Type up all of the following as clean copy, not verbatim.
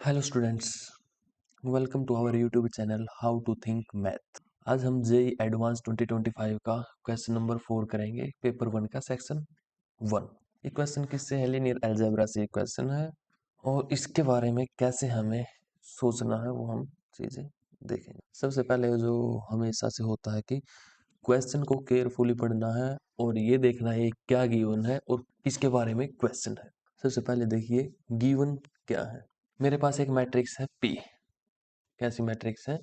Hello students, welcome to our YouTube channel how to think math. आज हम JEE advance 2025 का question number 4 करेंगे, paper 1 का section 1। ये क्वेश्चन किससे है? लीनियर अलजेब्रा से क्वेश्चन है और इसके बारे में कैसे हमें सोचना है वो हम चीज़ें देखेंगे। सबसे पहले जो हमेशा से होता है कि क्वेश्चन को केयरफुली पढ़ना है और ये देखना है क्या गिवन है और किसके बारे में क्वेश्चन है। सबसे पहले देखिए गिवन क्या है। मेरे पास एक मैट्रिक्स है P। कैसी मैट्रिक्स है?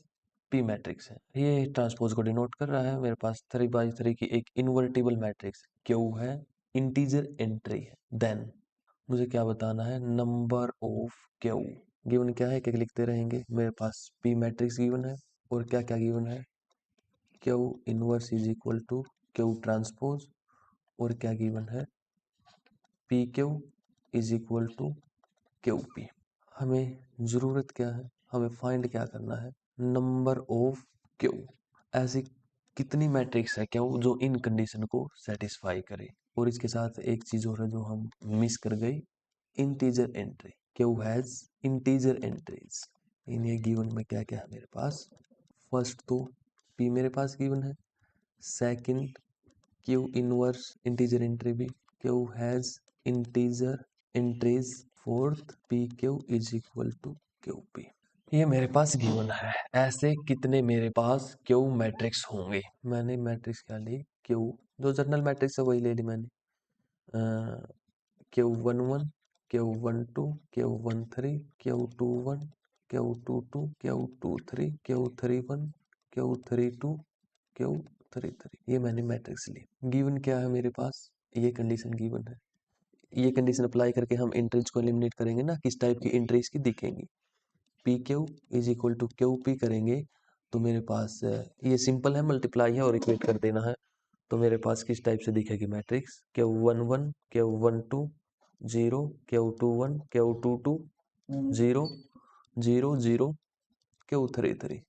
P मैट्रिक्स है। ये ट्रांसपोज को डिनोट कर रहा है। मेरे पास 3x3 की एक इन्वर्टिबल मैट्रिक्स Q है, इंटीजर एंट्री है। देन मुझे क्या बताना है? Number of Q। गिवन क्या है? क्या लिखते रहेंगे। मेरे पास P मैट्रिक्स गिवन है और क्या क्या गिवन है? Q inverse is equal to Q transpose और क्या गिवन है? PQ is equal to QP। हमें ज़रूरत क्या है? हमें फाइंड क्या करना है? Number of Q. ऐसी कितनी मैट्रिक्स है क्या जो इन कंडीशन को सेटिस्फाई करे। और इसके साथ एक चीज और है जो हम मिस कर गई, integer entry. Q has integer entries. In ये गिवन में क्या क्या है मेरे पास? फर्स्ट तो पी मेरे पास गिवन है, second q inverse integer entry भी, q has integer entries, fourth p Q is equal to Q p. ये मेरे पास गिवन है। ऐसे कितने मेरे पास क्यू मैट्रिक्स होंगे? मैंने मैट्रिक्स क्या ली? क्यू, जो जनरल मैट्रिक्स है वही ले ली मैंने। Q11, Q12, Q13, Q21, Q22, Q23, Q31, Q32, Q33। ये मैंने मैट्रिक्स ली। गिवन क्या है मेरे पास? ये कंडीशन गिवन है। ये कंडीशन अप्लाई करके हम एंट्रीज को एलिमिनेट करेंगे ना, किस टाइप की एंट्रीज की दिखेंगी। P Q is equal to Q P करेंगे तो मेरे पास ये सिंपल है, मल्टीप्लाई है और इक्वेट कर देना है। तो मेरे पास किस टाइप से दिखेगी matrix? Q11, Q12 0, Q21, Q22 0, 0 0, Q33।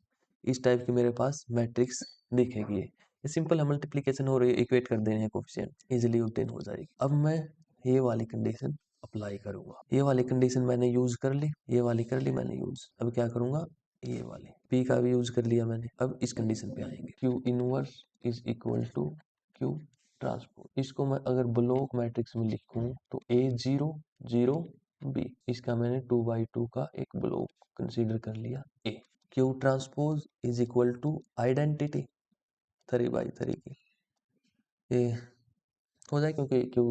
इस टाइप की मेरे पास मैट्रिक्स दिखेगी। ये सिंपल है, मल्टीप्लीकेशन हो रही है, इक्वेट कर देने हैं कोफिशिएंट, इजीली ऑब्टेन हो जाएगी। अब मैं ये वाली कंडीशन अप्लाई करूंगा। ये वाली कंडीशन मैंने यूज कर ली, ये वाली कर ली मैंने यूज। अब क्या करूंगा? ये वाली P का भी यूज कर लिया मैंने। अब इस कंडीशन पे आएंगे, Q inverse is equal to Q transpose. इसको मैं अगर ब्लॉक मैट्रिक्स में लिखूं तो A0 0 B, इसका मैंने 2x2 का एक ब्लॉक कंसीडर कर लिया A। Q transpose is equal to identity 3x3 की ये हो जाए, क्योंकि Q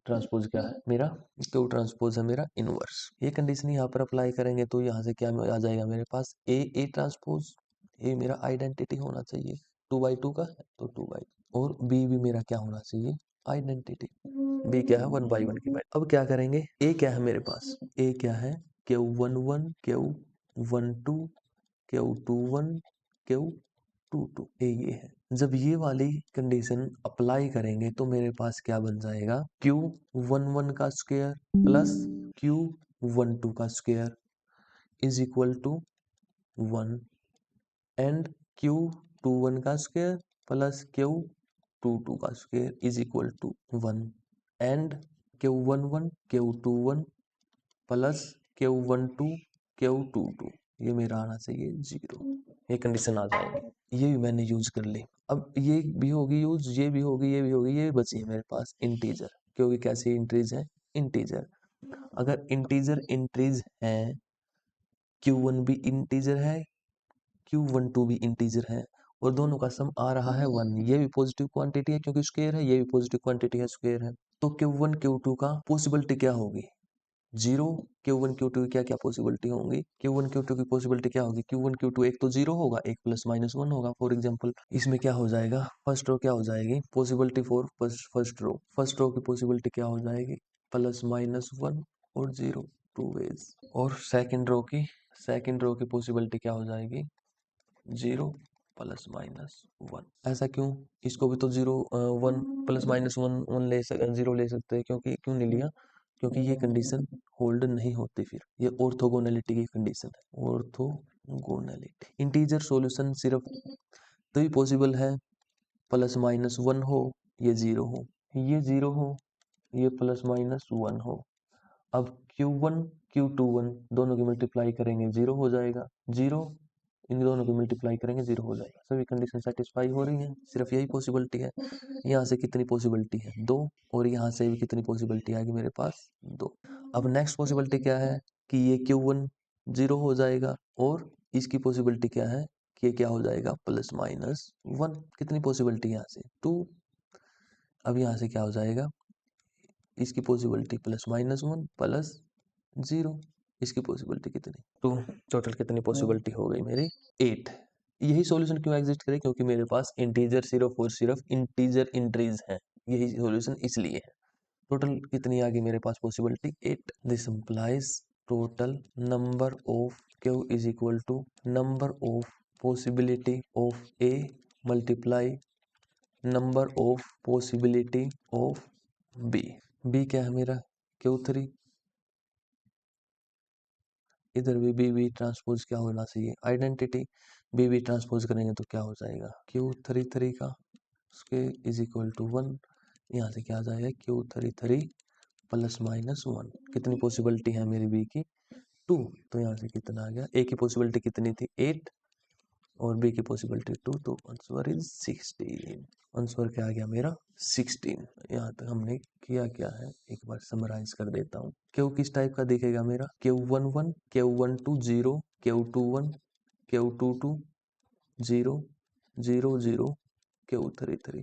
ट्रांसपोज क्या है मेरा? Q ट्रांसपोज है मेरा इनवर्स। ये कंडीशन यहाँ पर अप्लाई करेंगे तो यहाँ से क्या आ जाएगा मेरे पास? A ट्रांसपोज, ये मेरा आइडेंटिटी होना चाहिए, 2x2 का है तो 2x, और B भी मेरा क्या होना चाहिए? आइडेंटिटी। B क्या है? 1/1 की। अब क्या करेंगे? A क्या है मेरे पास? A क्या है? Q11, Q12, Q21, Q22, ये है। जब ये वाली कंडीशन अप्लाई करेंगे तो मेरे पास क्या बन जाएगा? Q11 का स्क्वायर प्लस Q12 का square is equal to 1 and Q21 का स्क्वायर प्लस Q22 का square is equal to 1 and Q11 Q21 plus Q12 Q22, ये मेरा आना चाहिए 0। ये कंडीशन आ जाएगी। ये भी मैंने यूज कर ली। अब ये भी होगी यूज, ये भी होगी, ये भी होगी, ये बची है मेरे पास इंटीजर, क्योंकि कैसी इंट्रीज है? इंटीजर। अगर इंटीजर इंट्रीज है, Q1 भी इंटीजर है, Q12 भी इंटीजर है और दोनों का सम आ रहा है 1। ये भी पॉजिटिव क्वांटिटी है क्योंकि स्क्वायर है, ये भी पॉजिटिव क्वांटिटी है, स्क्वायर है। तो Q1 Q2 का पॉसिबिलिटी क्या होगी? 0। Q1 Q2 की क्या क्या पॉसिबिलिटी होंगी? Q1 Q2 की पॉसिबिलिटी क्या होगी? Q1 Q2 एक तो 0 होगा, एक प्लस माइनस 1 होगा। फॉर एग्जांपल इसमें क्या हो जाएगा? फर्स्ट रो क्या हो जाएगी? Possibility for first row, first row की पॉसिबिलिटी क्या हो जाएगी? प्लस माइनस 1 और 0, 2 वेज। और सेकंड रो की पॉसिबिलिटी क्या हो जाएगी? 0 प्लस माइनस 1। ऐसा क्यों? इसको भी तो 0 1 प्लस माइनस 1 0 ले सकते हैं। क्यों नहीं लिया? क्योंकि ये कंडीशन होल्ड नहीं होती। फिर ये ऑर्थोगोनैलिटी की कंडीशन है, ऑर्थोगोनैलिटी। इंटीजर सॉल्यूशन सिर्फ तो ही पॉसिबल है, प्लस माइनस 1 हो, ये 0 हो, ये 0 हो, ये प्लस माइनस 1 हो। अब Q1 Q21 दोनों की मल्टीप्लाई करेंगे 0 हो जाएगा, 0 इन दोनों को मल्टीप्लाई करेंगे 0 हो जाएगा। सभी कंडीशन सेटिस्फाई हो रही हैं, सिर्फ यही पॉसिबिलिटी है। यहाँ से कितनी पॉसिबिलिटी है 2, और यहाँ से भी कितनी पॉसिबिलिटी आएगी मेरे पास 2। अब नेक्स्ट पॉसिबिलिटी क्या है कि ये Q1 0 हो जाएगा, और इसकी पॉसिबिलिटी क्या है कि ये क्या हो जाएगा +-1। कितनी पॉसिबिलिटी यहाँ से 2। अब यहाँ से क्या हो जाएगा, इसकी पॉसिबिलिटी +-1 +0, इसकी पॉसिबिलिटी कितनी 2। टोटल कितनी पॉसिबिलिटी हो गई मेरी 8। यही सॉल्यूशन क्यों एग्जिस्ट करे, क्योंकि मेरे पास इंटीजर सिर्फ और सिर्फ इंटीजर एंट्रीज हैं, यही सॉल्यूशन इसलिए है। टोटल कितनी आ गई मेरे पास possibility 8। This implies total number of Q is equal to number of possibility of A multiply number of possibility of B। B क्या है मेरा Q3, इधर भी B ट्रांसपोज क्या होना चाहिए आइडेंटिटी, B ट्रांसपोज करेंगे तो क्या हो जाएगा Q33 का उसके इज इक्वल टू 1। यहाँ से क्या आ जाएगा Q33 +-1। कितनी पॉसिबिलिटी है मेरी B की 2, तो यहाँ से कितना आ गया, A की पॉसिबिलिटी कितनी थी 8 और B की पॉसिबिलिटी 2, तो आंसर इज 16। आंसर क्या आ गया मेरा 16। यहाँ तक हमने किया क्या है एक बार समराइज कर देता हूँ। Q किस टाइप का दिखेगा मेरा Q11 Q12 0 Q21 Q22 0 0 0 Q33।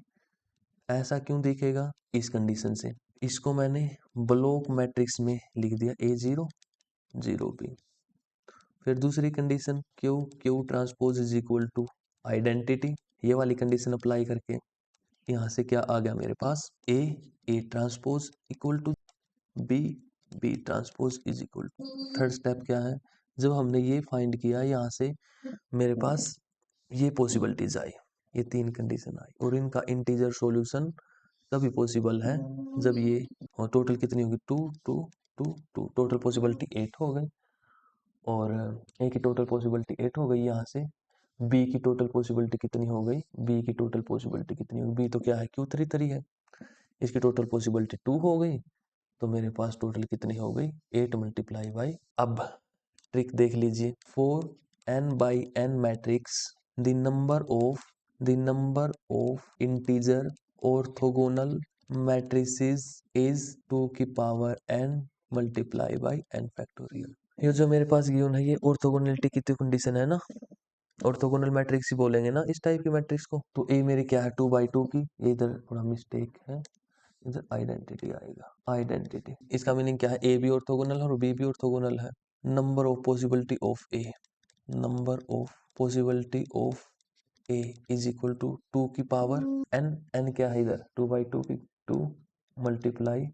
ऐसा क्यों दिखेगा, इस कंडीशन से इसको मैंने ब्लॉक मैट्रिक्स में लिख दिया A0 0B। फिर दूसरी condition Q transpose is equal to identity, ये वाली कंडीशन अप्लाई करके यहाँ से क्या आ गया मेरे पास A transpose equal to B transpose is equal to. Third step क्या है, जब हमने ये फाइंड किया यहाँ से मेरे पास ये पॉसिबिलिटीज आई, ये 3 कंडीशन आई, और इनका इंटीजर सॉल्यूशन तभी पॉसिबल है जब ये, और टोटल कितनी होगी 2 2 2 2, टोटल पॉसिबिलिटी 8 हो गई, और A की टोटल पॉसिबिलिटी 8 हो गई। यहाँ से B की टोटल पॉसिबिलिटी कितनी हो गई, B की टोटल पॉसिबिलिटी कितनी होगी, B तो क्या है Q33 है, इसकी टोटल पॉसिबिलिटी 2 हो गई, तो मेरे पास टोटल कितनी हो गई 8 मल्टीप्लाई बाई। अब ट्रिक देख लीजिए, 4n/n matrix the number of integer orthogonal matrices is 2 की power n multiply by n factorial. ये जो मेरे पास गिवन है ये ऑर्थोगोनलिटी की तो कंडीशन है ना, ऑर्थोगोनल मैट्रिक्स ही बोलेंगे ना इस टाइप की मैट्रिक्स को। तो ए मेरी क्या है 2/2 की, ये इधर थोड़ा मिस्टेक है, इधर आइडेंटिटी आएगा, आइडेंटिटी इसका मीनिंग क्या है, ए भी ऑर्थोगोनल है और बी भी ऑर्थोगोनल है। Number of possibility of A, number of possibility of A is equal to 2 की पावर n, n क्या है इधर 2/2 की 2 multiply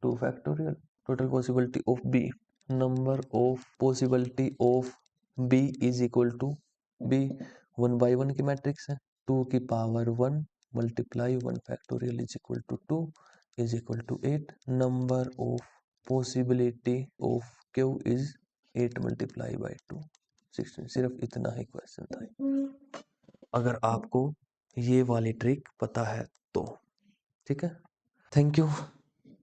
2 factorial. Total possibility of B, number of possibility of B is equal to B 1/1 की matrix है, 2 की power 1 multiply 1 factorial is equal to 2 is equal to 8। Number of possibility of Q is 8 multiply by 2 16। सिर्फ इतना ही question था, अगर आपको ये वाली ट्रिक पता है तो ठीक है। Thank you.